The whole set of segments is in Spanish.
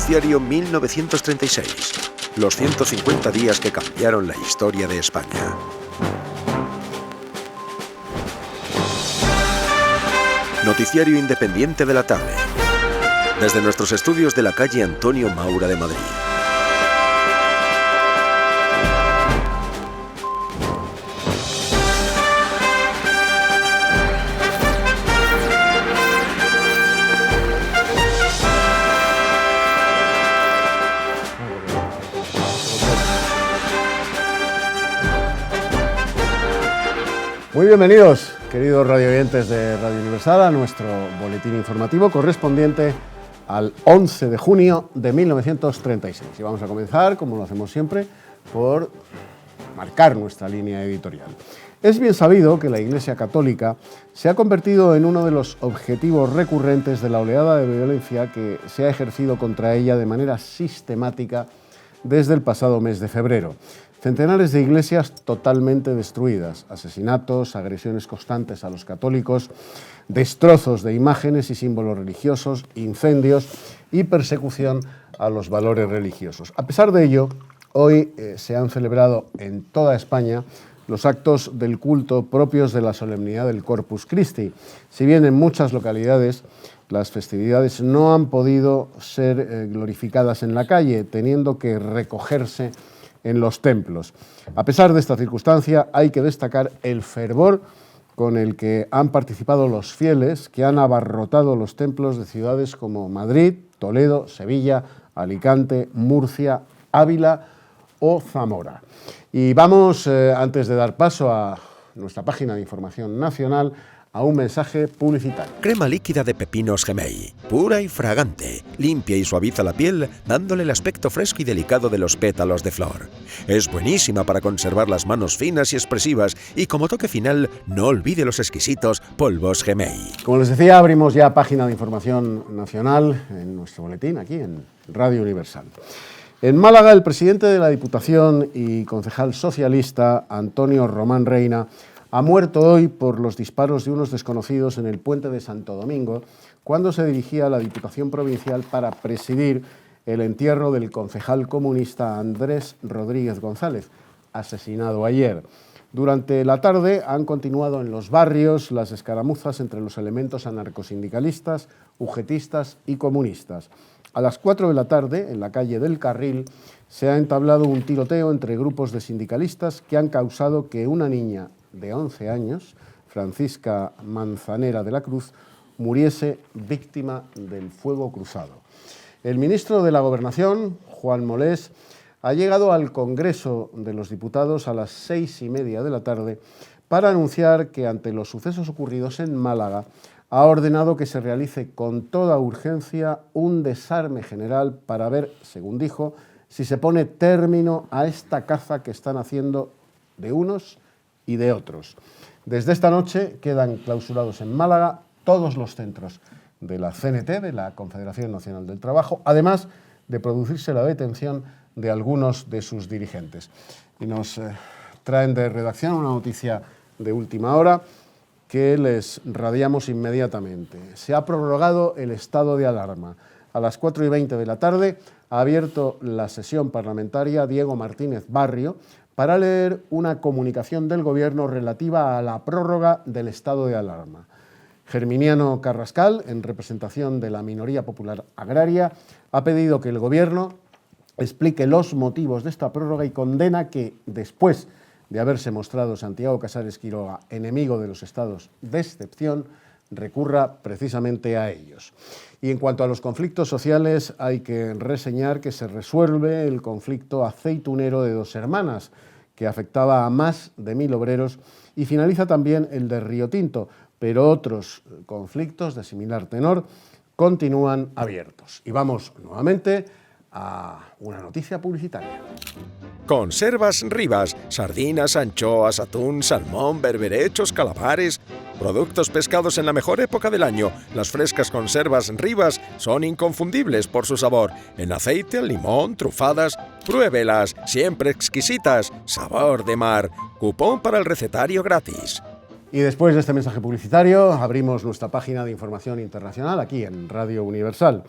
Noticiario 1936. Los 150 días que cambiaron la historia de España. Noticiario independiente de la tarde. Desde nuestros estudios de la calle Antonio Maura de Madrid. Muy bienvenidos, queridos radioyentes de Radio Universal, a nuestro boletín informativo correspondiente al 11 de junio de 1936. Y vamos a comenzar, como lo hacemos siempre, por marcar nuestra línea editorial. Es bien sabido que la Iglesia Católica se ha convertido en uno de los objetivos recurrentes de la oleada de violencia que se ha ejercido contra ella de manera sistemática desde el pasado mes de febrero. Centenares de iglesias totalmente destruidas, asesinatos, agresiones constantes a los católicos, destrozos de imágenes y símbolos religiosos, incendios y persecución a los valores religiosos. A pesar de ello, hoy se han celebrado en toda España los actos del culto propios de la solemnidad del Corpus Christi. Si bien en muchas localidades las festividades no han podido ser glorificadas en la calle, teniendo que recogerse en los templos. A pesar de esta circunstancia, hay que destacar el fervor con el que han participado los fieles que han abarrotado los templos de ciudades como Madrid, Toledo, Sevilla, Alicante, Murcia, Ávila o Zamora. Y vamos, antes de dar paso a nuestra página de información nacional, a un mensaje publicitario. Crema líquida de pepinos Gemei, pura y fragante, limpia y suaviza la piel, dándole el aspecto fresco y delicado de los pétalos de flor. Es buenísima para conservar las manos finas y expresivas y como toque final, no olvide los exquisitos polvos Gemei. Como les decía, abrimos ya página de información nacional en nuestro boletín, aquí en Radio Universal. En Málaga, el presidente de la Diputación y concejal socialista, Antonio Román Reina, ha muerto hoy por los disparos de unos desconocidos en el puente de Santo Domingo, cuando se dirigía a la Diputación Provincial para presidir el entierro del concejal comunista Andrés Rodríguez González, asesinado ayer. Durante la tarde han continuado en los barrios las escaramuzas entre los elementos anarcosindicalistas, ugetistas y comunistas. A las 4 de la tarde, en la calle del Carril, se ha entablado un tiroteo entre grupos de sindicalistas que han causado que una niña de 11 años, Francisca Manzanera de la Cruz, muriese víctima del fuego cruzado. El ministro de la Gobernación, Juan Molés, ha llegado al Congreso de los Diputados a las 6:30 de la tarde para anunciar que ante los sucesos ocurridos en Málaga ha ordenado que se realice con toda urgencia un desarme general para ver, según dijo, si se pone término a esta caza que están haciendo de unos y de otros. Desde esta noche quedan clausurados en Málaga todos los centros de la CNT, de la Confederación Nacional del Trabajo, además de producirse la detención de algunos de sus dirigentes. Y nos traen de redacción una noticia de última hora que les radiamos inmediatamente. Se ha prorrogado el estado de alarma. A las 4:20 de la tarde ha abierto la sesión parlamentaria Diego Martínez Barrio para leer una comunicación del Gobierno relativa a la prórroga del estado de alarma. Germiniano Carrascal, en representación de la minoría popular agraria, ha pedido que el Gobierno explique los motivos de esta prórroga y condena que, después de haberse mostrado Santiago Casares Quiroga enemigo de los estados de excepción, recurra precisamente a ellos. Y en cuanto a los conflictos sociales, hay que reseñar que se resuelve el conflicto aceitunero de Dos Hermanas, que afectaba a más de 1.000 obreros, y finaliza también el de Río Tinto, pero otros conflictos de similar tenor continúan abiertos. Y vamos nuevamente a una noticia publicitaria. Conservas Rivas, sardinas, anchoas, atún, salmón, berberechos, calamares, productos pescados en la mejor época del año. Las frescas conservas Rivas son inconfundibles por su sabor. En aceite, limón, trufadas, pruébelas, siempre exquisitas, sabor de mar. Cupón para el recetario gratis. Y después de este mensaje publicitario, abrimos nuestra página de información internacional aquí en Radio Universal.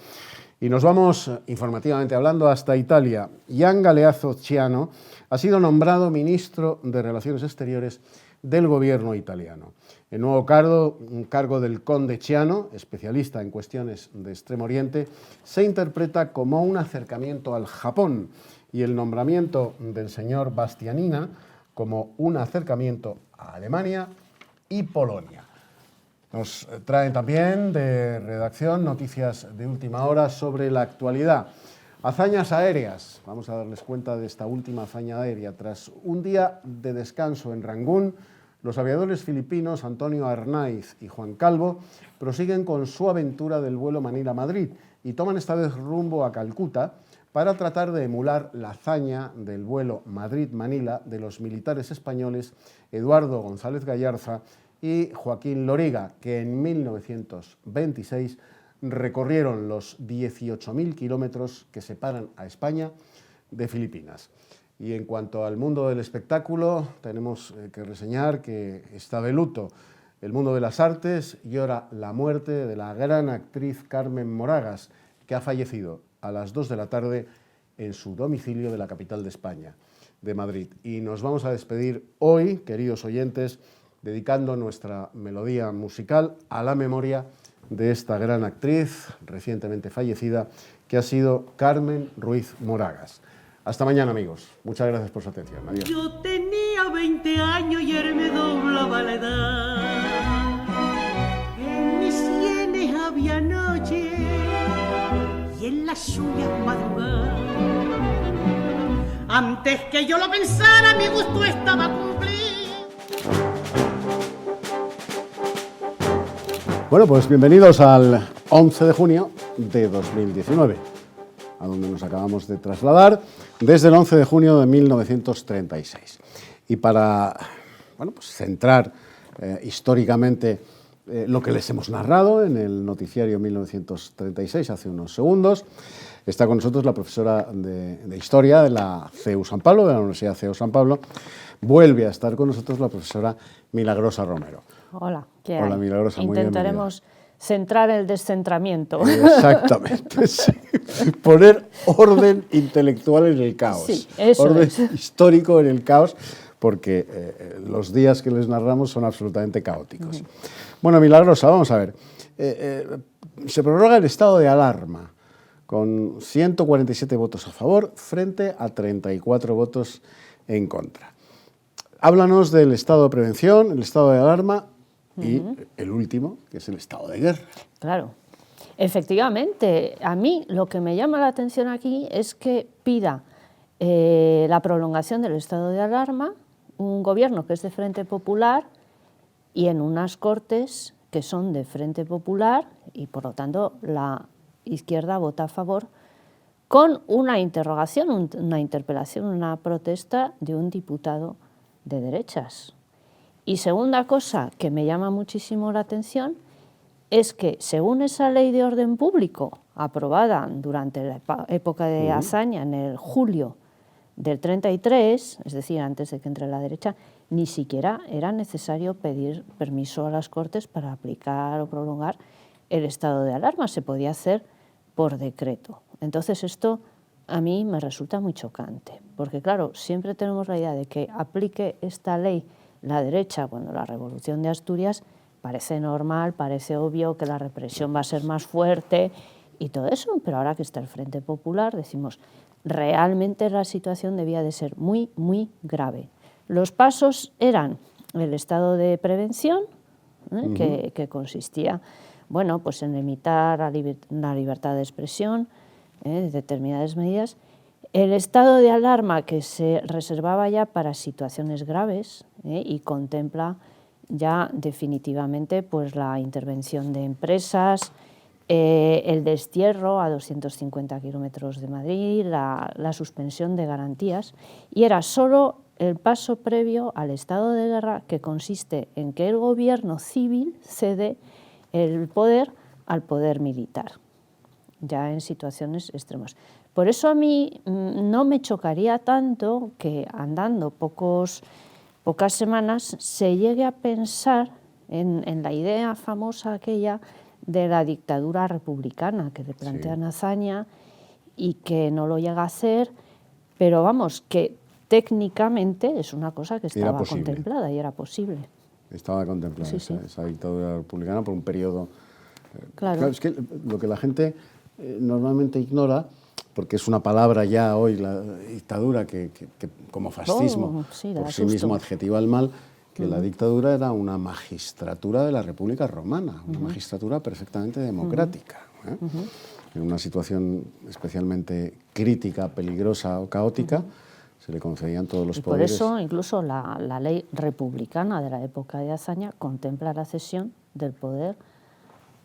Y nos vamos, informativamente hablando, hasta Italia. Gian Galeazzo Ciano ha sido nombrado ministro de Relaciones Exteriores del gobierno italiano. El nuevo cargo, un cargo del conde Ciano, especialista en cuestiones de Extremo Oriente, se interpreta como un acercamiento al Japón y el nombramiento del señor Bastianina como un acercamiento a Alemania y Polonia. Nos traen también de redacción noticias de última hora sobre la actualidad. Hazañas aéreas. Vamos a darles cuenta de esta última hazaña aérea. Tras un día de descanso en Rangún, los aviadores filipinos Antonio Arnaiz y Juan Calvo prosiguen con su aventura del vuelo Manila-Madrid y toman esta vez rumbo a Calcuta para tratar de emular la hazaña del vuelo Madrid-Manila de los militares españoles Eduardo González Gallarza y Joaquín Loriga, que en 1926 recorrieron los 18.000 kilómetros que separan a España de Filipinas. Y en cuanto al mundo del espectáculo, tenemos que reseñar que está de luto el mundo de las artes. Llora la muerte de la gran actriz Carmen Moragas, que ha fallecido a las 2 de la tarde en su domicilio de la capital de España, de Madrid. Y nos vamos a despedir hoy, queridos oyentes, dedicando nuestra melodía musical a la memoria de esta gran actriz recientemente fallecida, que ha sido Carmen Ruiz Moragas. Hasta mañana, amigos. Muchas gracias por su atención. Adiós. Yo tenía 20 años y él me doblaba la edad. En mis sienes había noche y en las suyas madrugada. Antes que yo lo pensara, mi gusto estaba cumplido. Bueno, pues bienvenidos al 11 de junio de 2019, a donde nos acabamos de trasladar desde el 11 de junio de 1936. Y para pues centrar históricamente lo que les hemos narrado en el noticiario 1936 hace unos segundos, está con nosotros la profesora de Historia de la CEU San Pablo, de la Universidad CEU San Pablo. Vuelve a estar con nosotros la profesora Milagrosa Romero. Hola, ¿qué hay? Hola, Milagrosa, muy Intentaremos centrar el descentramiento. Exactamente, sí. Poner orden intelectual en el caos. Sí, eso orden es. histórico en el caos, porque los días que les narramos son absolutamente caóticos. Bueno, Milagrosa, vamos a ver. Se prorroga el estado de alarma con 147 votos a favor frente a 34 votos en contra. Háblanos del estado de prevención, el estado de alarma y el último, que es el estado de guerra. Claro, efectivamente, a mí lo que me llama la atención aquí es que pida la prolongación del estado de alarma un gobierno que es de Frente Popular y en unas Cortes que son de Frente Popular y por lo tanto la izquierda vota a favor con una interrogación, una interpelación, una protesta de un diputado de derechas. Y segunda cosa que me llama muchísimo la atención es que según esa ley de orden público aprobada durante la época de Azaña en el julio del 33, es decir, antes de que entre la derecha, ni siquiera era necesario pedir permiso a las Cortes para aplicar o prolongar el estado de alarma, se podía hacer por decreto. Entonces esto a mí me resulta muy chocante, porque claro, siempre tenemos la idea de que aplique esta ley la derecha cuando la Revolución de Asturias parece normal, parece obvio que la represión va a ser más fuerte y todo eso, pero ahora que está el Frente Popular decimos, realmente la situación debía de ser muy, muy grave. Los pasos eran el estado de prevención, que consistía pues en limitar la libertad de expresión, determinadas medidas, el estado de alarma que se reservaba ya para situaciones graves y contempla ya definitivamente pues, la intervención de empresas, el destierro a 250 kilómetros de Madrid, la suspensión de garantías, y era solo el paso previo al estado de guerra, que consiste en que el gobierno civil cede el poder al poder militar, ya en situaciones extremas. Por eso a mí no me chocaría tanto que andando pocas semanas se llegue a pensar en la idea famosa aquella de la dictadura republicana que le plantean Azaña y que no lo llega a hacer, pero vamos, que técnicamente es una cosa que estaba contemplada y era posible. Estaba contemplada esa dictadura republicana por un periodo... Claro. Es que lo que la gente normalmente ignora, porque es una palabra ya hoy, la dictadura, que como fascismo, por sí mismo adjetiva al mal, que la dictadura era una magistratura de la República Romana, una magistratura perfectamente democrática. En una situación especialmente crítica, peligrosa o caótica, se le concedían todos los poderes. Por eso, incluso la ley republicana de la época de Azaña contempla la cesión del poder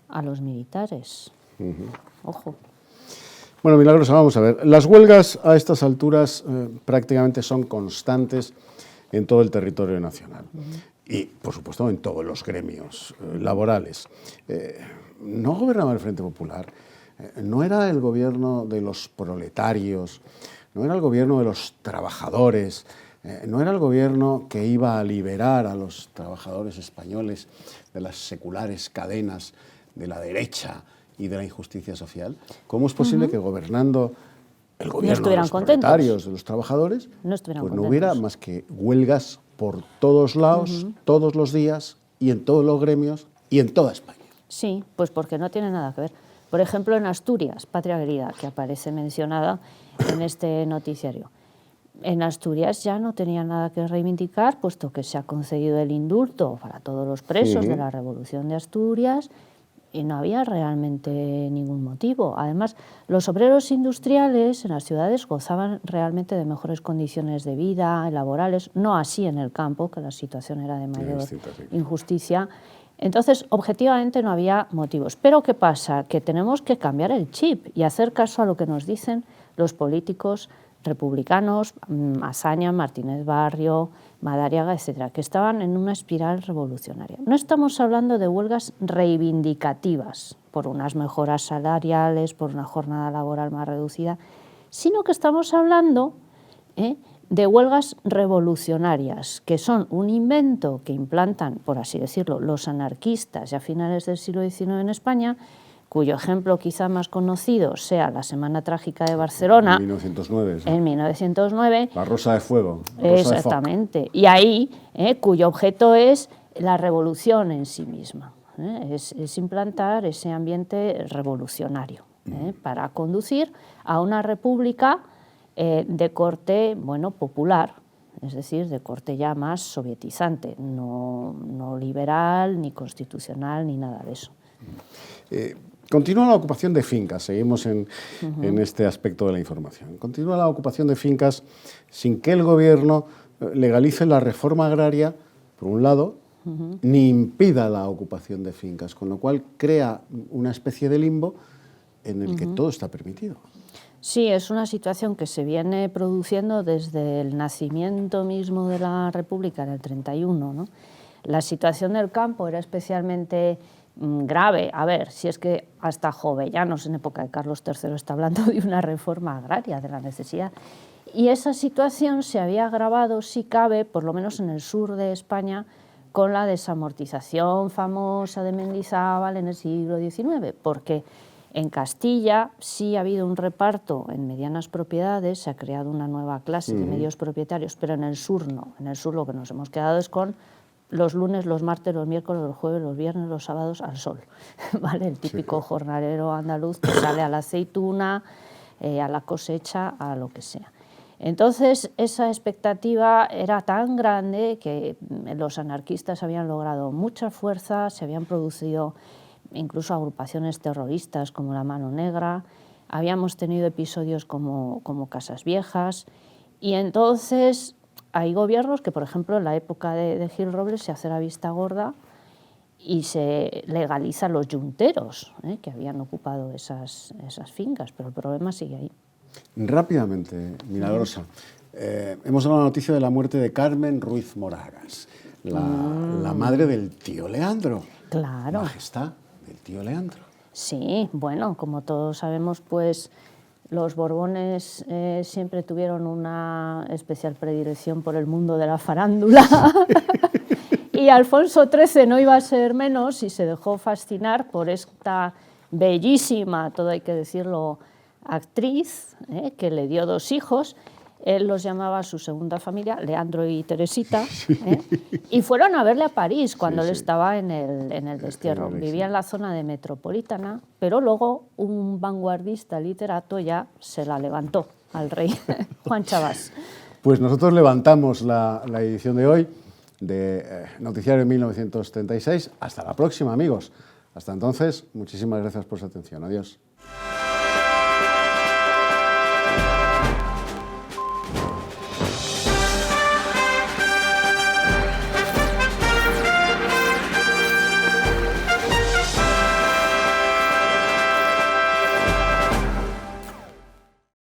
a los militares. Ojo. Bueno, Milagrosa, vamos a ver. Las huelgas a estas alturas prácticamente son constantes en todo el territorio nacional y, por supuesto, en todos los gremios laborales. ¿No gobernaba el Frente Popular? ¿No era el gobierno de los proletarios? ¿No era el gobierno de los trabajadores? ¿No era el gobierno que iba a liberar a los trabajadores españoles de las seculares cadenas de la derecha y de la injusticia social? ¿Cómo es posible que gobernando el gobierno de los proletarios, de los trabajadores, pues no hubiera más que huelgas por todos lados, todos los días y en todos los gremios y en toda España? Sí, pues porque no tiene nada que ver. Por ejemplo, en Asturias, patria querida, que aparece mencionada en este noticiario. En Asturias ya no tenía nada que reivindicar, puesto que se ha concedido el indulto para todos los presos de la Revolución de Asturias y no había realmente ningún motivo. Además, los obreros industriales en las ciudades gozaban realmente de mejores condiciones de vida, laborales, no así en el campo, que la situación era de mayor injusticia. Entonces, objetivamente no había motivos. Pero ¿qué pasa? Que tenemos que cambiar el chip y hacer caso a lo que nos dicen los políticos republicanos, Azaña, Martínez Barrio, Madariaga, etcétera, que estaban en una espiral revolucionaria. No estamos hablando de huelgas reivindicativas por unas mejoras salariales, por una jornada laboral más reducida, sino que estamos hablando de huelgas revolucionarias, que son un invento que implantan, por así decirlo, los anarquistas ya a finales del siglo XIX en España, cuyo ejemplo quizá más conocido sea la Semana Trágica de Barcelona. En 1909. En 1909. La Rosa de Fuego. Exactamente. Y ahí, cuyo objeto es la revolución en sí misma. Es implantar ese ambiente revolucionario para conducir a una república de corte, popular, es decir, de corte ya más sovietizante, no liberal, ni constitucional, ni nada de eso. Continúa la ocupación de fincas, seguimos en este aspecto de la información. Continúa la ocupación de fincas sin que el gobierno legalice la reforma agraria, por un lado, ni impida la ocupación de fincas, con lo cual crea una especie de limbo en el que todo está permitido. Sí, es una situación que se viene produciendo desde el nacimiento mismo de la República en el 31, ¿no? La situación del campo era especialmente grave. A ver, si es que hasta Jovellanos en época de Carlos III está hablando de una reforma agraria, de la necesidad. Y esa situación se había agravado, si cabe, por lo menos en el sur de España, con la desamortización famosa de Mendizábal en el siglo XIX, porque en Castilla sí ha habido un reparto en medianas propiedades, se ha creado una nueva clase de medios propietarios, pero en el sur no. En el sur lo que nos hemos quedado es con los lunes, los martes, los miércoles, los jueves, los viernes, los sábados al sol, ¿vale? El típico jornalero andaluz que sale a la aceituna, a la cosecha, a lo que sea. Entonces, esa expectativa era tan grande que los anarquistas habían logrado mucha fuerza, se habían producido incluso agrupaciones terroristas como la Mano Negra, habíamos tenido episodios como Casas Viejas, y entonces hay gobiernos que, por ejemplo, en la época de Gil Robles se hace la vista gorda y se legalizan los yunteros que habían ocupado esas fincas, pero el problema sigue ahí. Rápidamente, Milagrosa, hemos dado la noticia de la muerte de Carmen Ruiz Moragas, la madre del tío Leandro. Claro. Majestad del tío Leandro. Sí, bueno, como todos sabemos, pues los Borbones siempre tuvieron una especial predilección por el mundo de la farándula Y Alfonso XIII no iba a ser menos y se dejó fascinar por esta bellísima, todo hay que decirlo, actriz, que le dio 2 hijos. Él los llamaba su segunda familia, Leandro y Teresita, y fueron a verle a París cuando él estaba en el destierro. Vivía en la zona de Metropolitana, pero luego un vanguardista literato ya se la levantó al rey, Juan Chabás. Pues nosotros levantamos la edición de hoy de Noticiario 1936. Hasta la próxima, amigos. Hasta entonces, muchísimas gracias por su atención. Adiós.